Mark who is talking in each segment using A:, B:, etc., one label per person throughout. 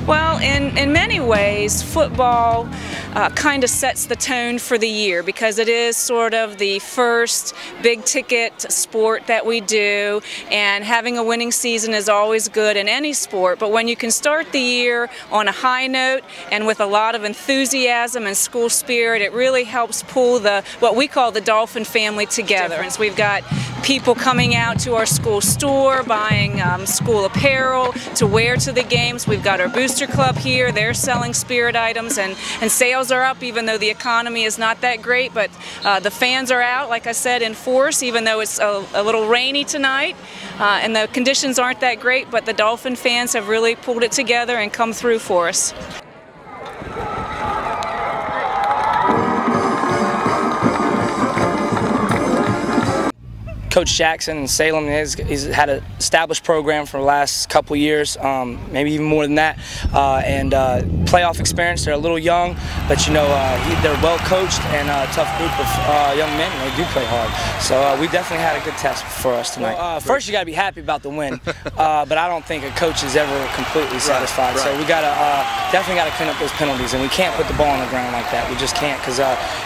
A: Well, in many ways, football kind of sets the tone for the year because it is sort of the first big ticket sport that we do, and having a winning season is always good in any sport, but when you can start the year on a high note and with a lot of enthusiasm and school spirit, it really helps pull what we call the Dolphin family together. And so we've got people coming out to our school store, buying school apparel to wear to the games. We've got our booster club here. They're selling spirit items, and sales are up even though the economy is not that great, but the fans are out, like I said, in force, even though it's a little rainy tonight and the conditions aren't that great, but the Dolphin fans have really pulled it together and come through for us.
B: Coach Jackson in Salem he's had an established program for the last couple years, maybe even more than that, and playoff experience. They're a little young, but you know they're well coached and a tough group of young men, and they do play hard. So we definitely had a good test for us tonight. First, you got to be happy about the win, but I don't think a coach is ever completely satisfied. Right. So we got to definitely got to clean up those penalties, and we can't put the ball on the ground like that. We just can't, because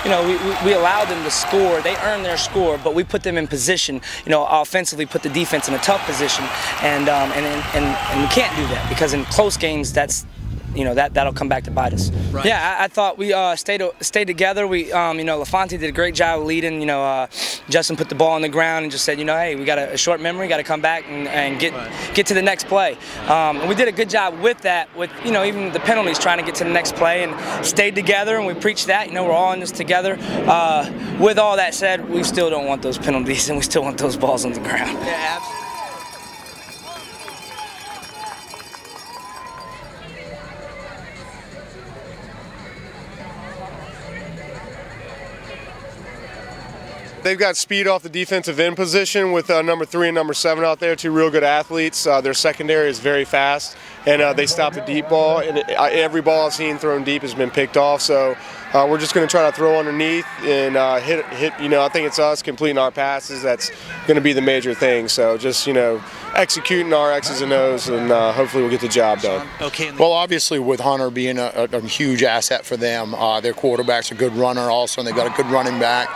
B: you know we allowed them to score. They earned their score, but we put them in position. You know, offensively put the defense in a tough position, and we can't do that because in close games that'll come back to bite us. Right. Yeah, I thought we stayed together. We you know, LaFonte did a great job leading. You know, Justin put the ball on the ground and just said, you know, hey, we got a short memory, got to come back and get to the next play. And we did a good job with that. With even the penalties, trying to get to the next play, and stayed together. And we preached that. You know, we're all in this together. With all that said, we still don't want those penalties, and we still want those balls on the ground. Yeah, absolutely.
C: They've got speed off the defensive end position with number 3 and number 7 out there, 2 real good athletes. Their secondary is very fast, and they stop the deep ball. And every ball I've seen thrown deep has been picked off. So we're just going to try to throw underneath and hit. You know, I think it's us completing our passes. That's going to be the major thing. So just executing our X's and O's, and hopefully we'll get the job done.
D: Okay. Well, obviously with Hunter being a huge asset for them, their quarterback's a good runner also, and they've got a good running back.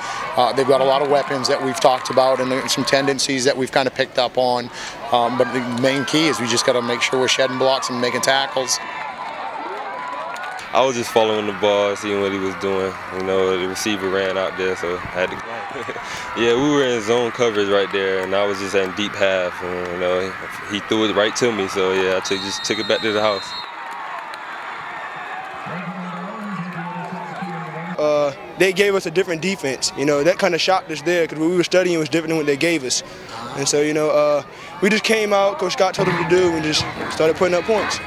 D: They've got a lot of weapons that we've talked about and some tendencies that we've kind of picked up on. But the main key is we just got to make sure we're shedding blocks and making tackles.
E: I was just following the ball, seeing what he was doing. You know, the receiver ran out there, so I had to. Yeah, we were in zone coverage right there, and I was just in deep half. And, you know, he threw it right to me, so yeah, I just took it back to the house.
F: They gave us a different defense. You know, that kind of shocked us there because what we were studying was different than what they gave us. And so, you know, we just came out, Coach Scott told us to do, and just started putting up points.